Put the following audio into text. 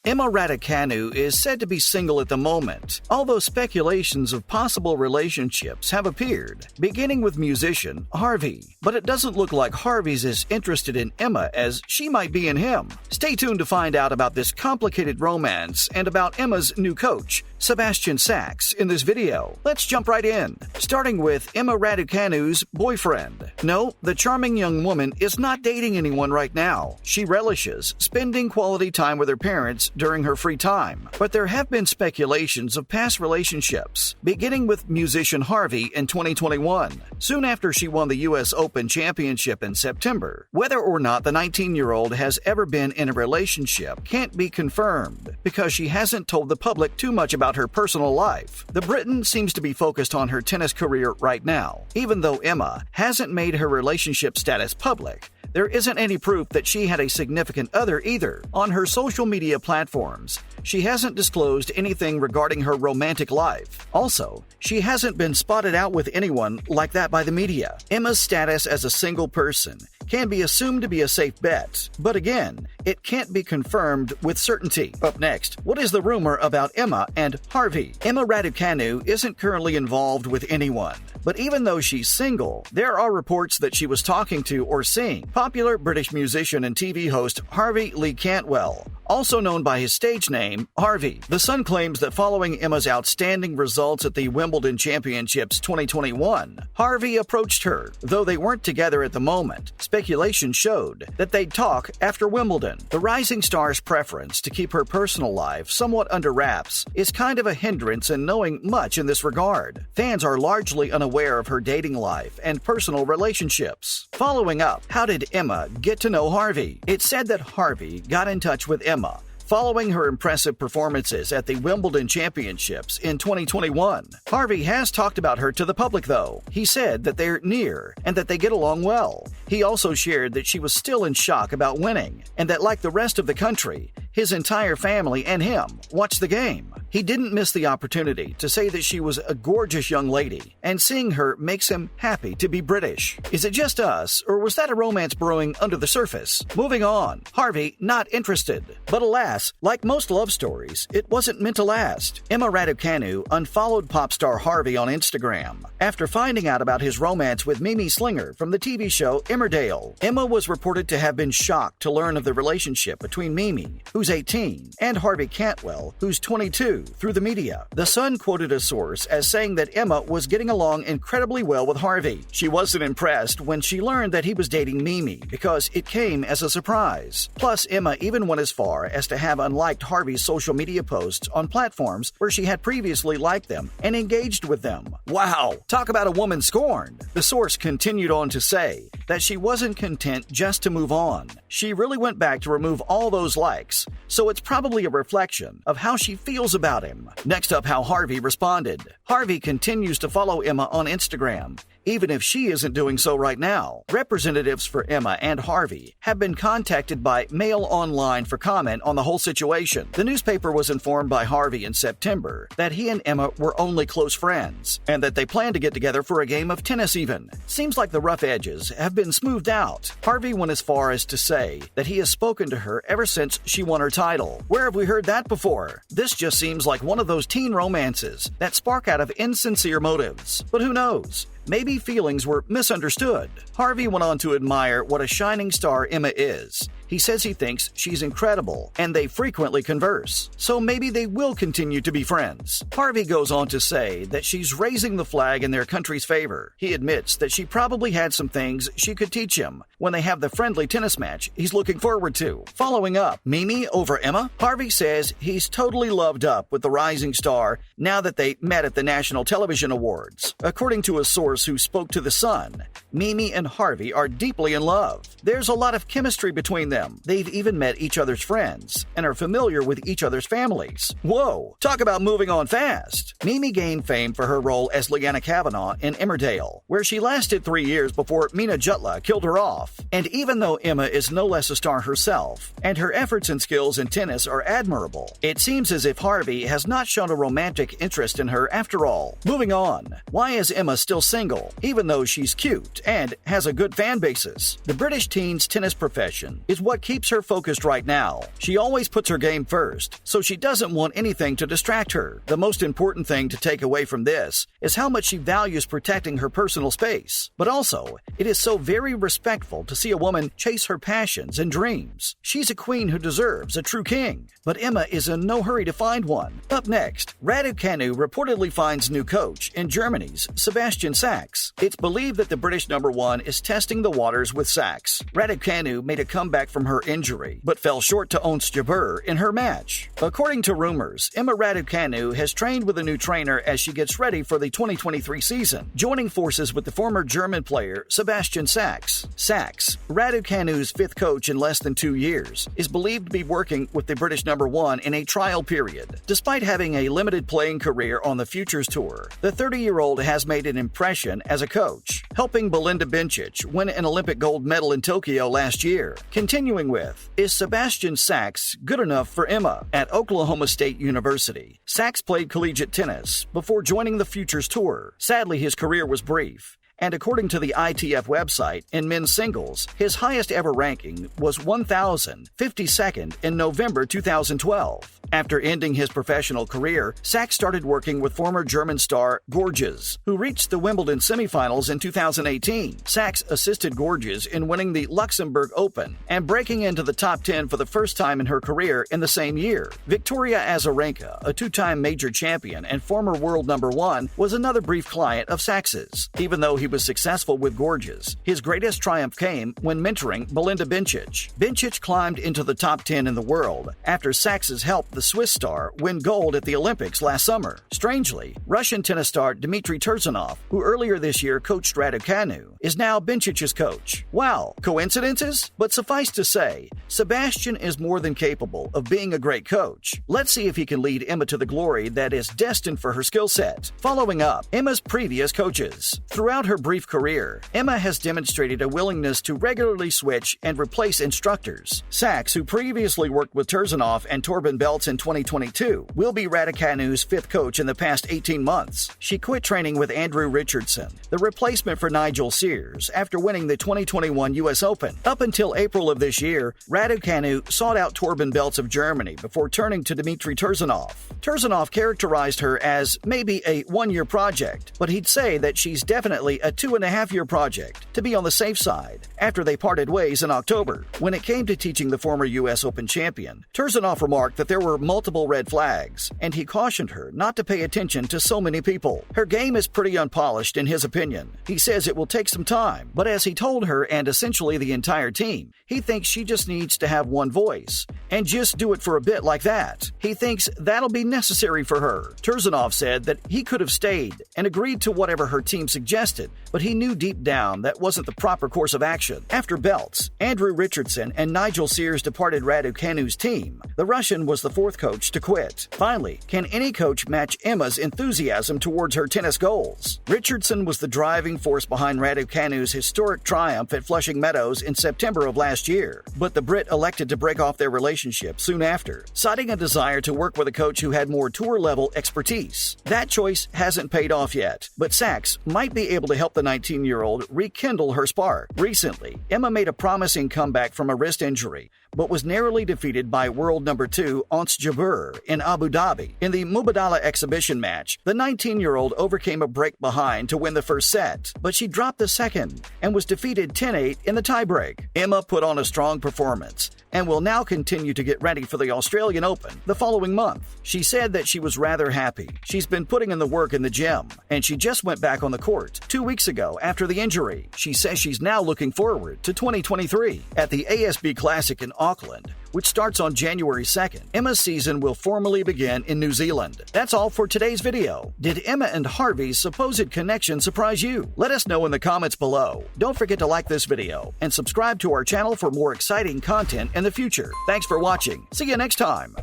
Emma Raducanu is said to be single at the moment, although speculations of possible relationships have appeared, beginning with musician Harvey. But it doesn't look like Harvey's as interested in Emma as she might be in him. Stay tuned to find out about this complicated romance and about Emma's new coach, Sebastian Sachs, in this video. Let's jump right in, starting with Emma Raducanu's boyfriend. No, the charming young woman is not dating anyone right now. She relishes spending quality time with her parents during her free time. But there have been speculations of past relationships, beginning with musician Harvey in 2021, soon after she won the U.S. Open Championship in September. Whether or not the 19-year-old has ever been in a relationship can't be confirmed, because she hasn't told the public too much about her personal life. The Briton seems to be focused on her tennis career right now. Even though Emma hasn't made her relationship status public, there isn't any proof that she had a significant other either. On her social media platforms, she hasn't disclosed anything regarding her romantic life. Also, she hasn't been spotted out with anyone like that by the media. Emma's status as a single person can be assumed to be a safe bet, but again, it can't be confirmed with certainty. Up next, what is the rumor about Emma and Harvey? Emma Raducanu isn't currently involved with anyone, but even though she's single, there are reports that she was talking to or seeing popular British musician and TV host Harvey Lee Cantwell, also known by his stage name, Harvey. The Sun claims that following Emma's outstanding results at the Wimbledon Championships 2021, Harvey approached her, though they weren't together at the moment. Speculation showed that they'd talk after Wimbledon. The rising star's preference to keep her personal life somewhat under wraps is kind of a hindrance in knowing much in this regard. Fans are largely unaware of her dating life and personal relationships. Following up, how did Emma get to know Harvey? It's said that Harvey got in touch with Emma following her impressive performances at the Wimbledon Championships in 2021. Harvey has talked about her to the public, though. He said that they're near and that they get along well. He also shared that she was still in shock about winning and that, like the rest of the country, his entire family and him watched the game. He didn't miss the opportunity to say that she was a gorgeous young lady, and seeing her makes him happy to be British. Is it just us, or was that a romance brewing under the surface? Moving on, Harvey not interested. But alas, like most love stories, it wasn't meant to last. Emma Raducanu unfollowed pop star Harvey on Instagram after finding out about his romance with Mimi Slinger from the TV show Emmerdale. Emma was reported to have been shocked to learn of the relationship between Mimi, who's 18, and Harvey Cantwell, who's 22, through the media. The Sun quoted a source as saying that Emma was getting along incredibly well with Harvey. She wasn't impressed when she learned that he was dating Mimi, because it came as a surprise. Plus, Emma even went as far as to have unliked Harvey's social media posts on platforms where she had previously liked them and engaged with them. Wow! Talk about a woman scorned! The source continued on to say that she wasn't content just to move on. She really went back to remove all those likes, so it's probably a reflection of how she feels about him. Next up, how Harvey responded. Harvey continues to follow Emma on Instagram, even if she isn't doing so right now. Representatives for Emma and Harvey have been contacted by Mail Online for comment on the whole situation. The newspaper was informed by Harvey in September that he and Emma were only close friends, and that they plan to get together for a game of tennis even. Seems like the rough edges have been smoothed out. Harvey went as far as to say that he has spoken to her ever since she won her title. Where have we heard that before? This just seems like one of those teen romances that spark out of insincere motives. But who knows? Maybe feelings were misunderstood. Harvey went on to admire what a shining star Emma is. He says he thinks she's incredible, and they frequently converse, so maybe they will continue to be friends. Harvey goes on to say that she's raising the flag in their country's favor. He admits that she probably had some things she could teach him when they have the friendly tennis match he's looking forward to. Following up, Mimi over Emma? Harvey says he's totally loved up with the rising star now that they met at the National Television Awards. According to a source who spoke to The Sun, Mimi and Harvey are deeply in love. There's a lot of chemistry between them. They've even met each other's friends and are familiar with each other's families. Whoa, talk about moving on fast. Mimi gained fame for her role as Leanna Kavanaugh in Emmerdale, where she lasted 3 years before Mina Jutla killed her off. And even though Emma is no less a star herself, and her efforts and skills in tennis are admirable, it seems as if Harvey has not shown a romantic interest in her after all. Moving on, why is Emma still single, even though she's cute and has a good fan basis? The British teen's tennis profession is well what keeps her focused right now. She always puts her game first, so she doesn't want anything to distract her. The most important thing to take away from this is how much she values protecting her personal space. But also, it is so very respectful to see a woman chase her passions and dreams. She's a queen who deserves a true king. But Emma is in no hurry to find one. Up next, Raducanu reportedly finds new coach in Germany's Sebastian Sachs. It's believed that the British #1 is testing the waters with Sachs. Raducanu made a comeback from her injury, but fell short to Ons Jabeur in her match. According to rumors, Emma Raducanu has trained with a new trainer as she gets ready for the 2023 season, joining forces with the former German player Sebastian Sachs. Sachs, Raducanu's fifth coach in less than 2 years, is believed to be working with the British #1 in a trial period. Despite having a limited playing career on the Futures Tour, the 30-year-old has made an impression as a coach, helping Belinda Bencic win an Olympic gold medal in Tokyo last year. Continuing with, is Sebastian Sachs good enough for Emma? At Oklahoma State University, Sachs played collegiate tennis before joining the Futures Tour. Sadly, his career was brief. And according to the ITF website, in men's singles, his highest ever ranking was 1,052nd in November 2012. After ending his professional career, Sachs started working with former German star Gorges, who reached the Wimbledon semifinals in 2018. Sachs assisted Gorges in winning the Luxembourg Open and breaking into the top 10 for the first time in her career in the same year. Victoria Azarenka, a two-time major champion and former world #1, was another brief client of Sachs's. Even though he was successful with Gorges, his greatest triumph came when mentoring Belinda Bencic. Bencic climbed into the top 10 in the world after Sachs's helped the Swiss star win gold at the Olympics last summer. Strangely, Russian tennis star Dmitry Tursunov, who earlier this year coached Raducanu, is now Bencic's coach. Wow, coincidences? But suffice to say, Sebastian is more than capable of being a great coach. Let's see if he can lead Emma to the glory that is destined for her skill set. Following up, Emma's previous coaches. Throughout her brief career, Emma has demonstrated a willingness to regularly switch and replace instructors. Sachs, who previously worked with Tursunov and Torben Beltz in 2022, will be Raducanu's fifth coach in the past 18 months. She quit training with Andrew Richardson, the replacement for Nigel Sears, after winning the 2021 U.S. Open. Up until April of this year, Raducanu sought out Torben Beltz of Germany before turning to Dmitry Tursunov. Tursunov characterized her as maybe a one-year project, but he'd say that she's definitely a 2.5-year project, to be on the safe side, after they parted ways in October. When it came to teaching the former U.S. Open champion, Tursunov remarked that there were multiple red flags, and he cautioned her not to pay attention to so many people. Her game is pretty unpolished in his opinion. He says it will take some time, but as he told her and essentially the entire team, he thinks she just needs to have one voice, and just do it for a bit like that. He thinks that'll be necessary for her. Tursunov said that he could have stayed and agreed to whatever her team suggested, but he knew deep down that wasn't the proper course of action. After Beltz, Andrew Richardson, and Nigel Sears departed Raducanu's team, the Russian was the fourth coach to quit. Finally, can any coach match Emma's enthusiasm towards her tennis goals? Richardson was the driving force behind Raducanu's historic triumph at Flushing Meadows in September of last year, but the Brit elected to break off their relationship soon after, citing a desire to work with a coach who had more tour-level expertise. That choice hasn't paid off yet, but Sachs might be able to help the 19-year-old rekindle her spark. Recently, Emma made a promising comeback from a wrist injury, but was narrowly defeated by world #2 Ons Jabeur in Abu Dhabi. In the Mubadala exhibition match, the 19-year-old overcame a break behind to win the first set, but she dropped the second and was defeated 10-8 in the tiebreak. Emma put on a strong performance and will now continue to get ready for the Australian Open the following month. She said that she was rather happy. She's been putting in the work in the gym, and she just went back on the court 2 weeks ago after the injury. She says she's now looking forward to 2023. At the ASB Classic in Auckland, which starts on January 2nd, Emma's season will formally begin in New Zealand. That's all for today's video. Did Emma and Harvey's supposed connection surprise you? Let us know in the comments below. Don't forget to like this video and subscribe to our channel for more exciting content in the future. Thanks for watching. See you next time.